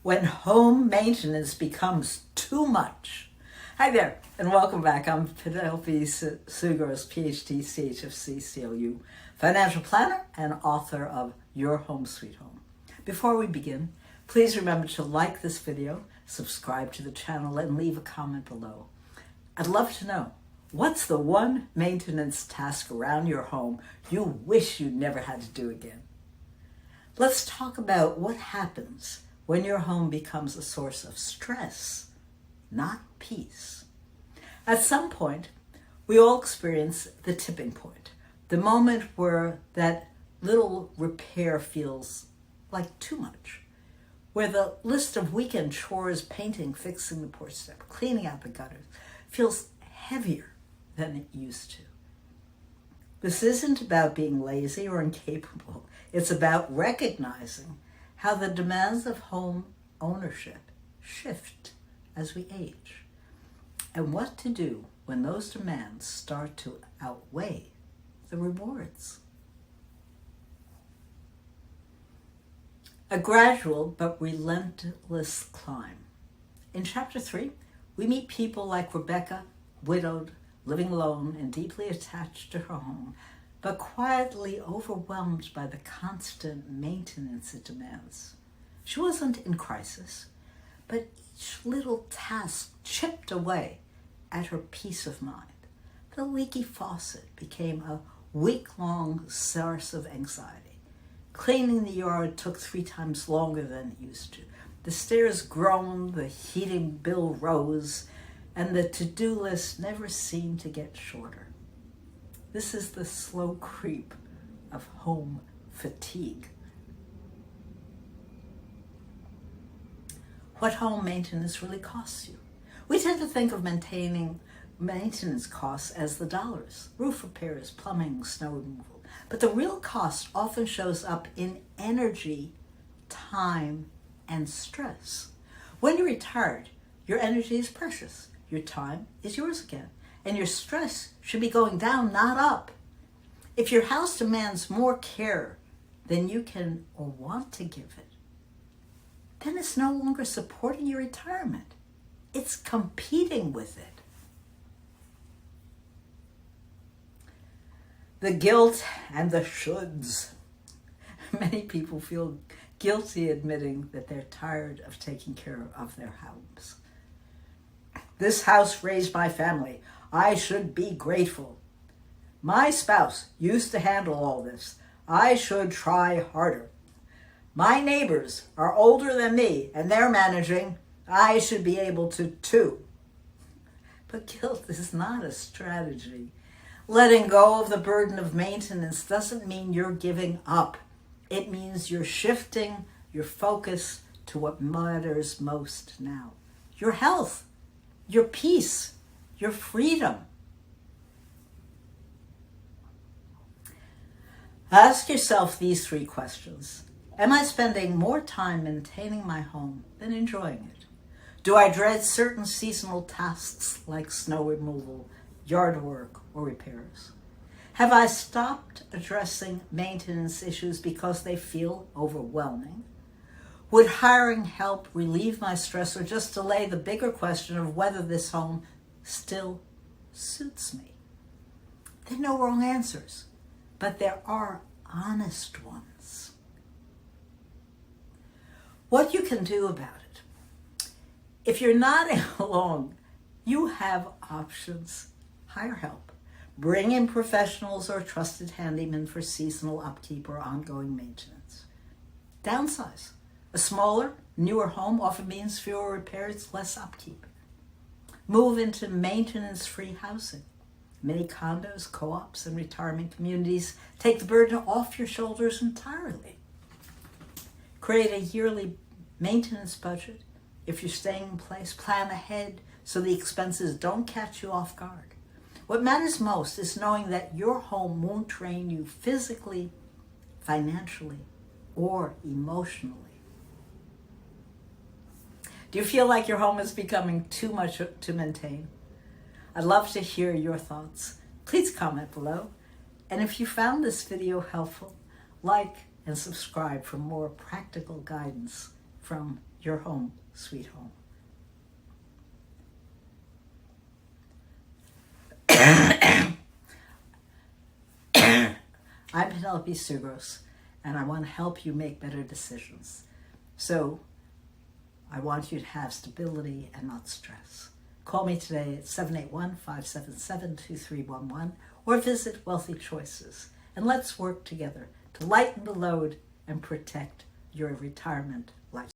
when home maintenance becomes too much. Hi there, and welcome back. I'm Penelope Tzougros, PhD, CHFC, CLU, financial planner and author of Your Home Sweet Home. Before we begin, please remember to like this video, subscribe to the channel, and leave a comment below. I'd love to know, what's the one maintenance task around your home you wish you never had to do again? Let's talk about what happens when your home becomes a source of stress, not peace. At some point, we all experience the tipping point, the moment where that little repair feels like too much, where the list of weekend chores, painting, fixing the porch step, cleaning out the gutters, feels heavier than it used to. This isn't about being lazy or incapable. It's about recognizing how the demands of home ownership shift as we age, and what to do when those demands start to outweigh the rewards. A gradual but relentless climb. In Chapter 3, we meet people like Rebecca, widowed, living alone and deeply attached to her home, but quietly overwhelmed by the constant maintenance it demands. She wasn't in crisis, but each little task chipped away at her peace of mind. The leaky faucet became a week-long source of anxiety. Cleaning the yard took 3 times longer than it used to. The stairs groaned, the heating bill rose, and the to-do list never seemed to get shorter. This is the slow creep of home fatigue. What home maintenance really costs you. We tend to think of maintaining maintenance costs as the dollars, roof repairs, plumbing, snow removal. But the real cost often shows up in energy, time, and stress. When you're retired, your energy is precious. Your time is yours again. And your stress should be going down, not up. If your house demands more care than you can or want to give it, then it's no longer supporting your retirement. It's competing with it. The guilt and the shoulds. Many people feel guilty admitting that they're tired of taking care of their homes. This house raised my family. I should be grateful. My spouse used to handle all this. I should try harder. My neighbors are older than me and they're managing. I should be able to too. But guilt is not a strategy. Letting go of the burden of maintenance doesn't mean you're giving up. It means you're shifting your focus to what matters most now. Your health, your peace, your freedom. Ask yourself these 3 questions. Am I spending more time maintaining my home than enjoying it? Do I dread certain seasonal tasks like snow removal, yard work, or repairs? Have I stopped addressing maintenance issues because they feel overwhelming? Would hiring help relieve my stress or just delay the bigger question of whether this home still suits me? There are no wrong answers, but there are honest ones. What you can do about it. If you're nodding along, you have options. Hire help. Bring in professionals or trusted handymen for seasonal upkeep or ongoing maintenance. Downsize. A smaller, newer home often means fewer repairs, less upkeep. Move into maintenance-free housing. Many condos, co-ops, and retirement communities take the burden off your shoulders entirely. Create a yearly maintenance budget. If you're staying in place, plan ahead so the expenses don't catch you off guard. What matters most is knowing that your home won't drain you physically, financially, or emotionally. Do you feel like your home is becoming too much to maintain? I'd love to hear your thoughts. Please comment below. And if you found this video helpful, like and subscribe for more practical guidance from your home, sweet home. I'm Penelope Tzougros, and I want to help you make better decisions. So I want you to have stability and not stress. Call me today at 781-577-2311 or visit Wealthy Choices, and let's work together to lighten the load and protect your retirement life.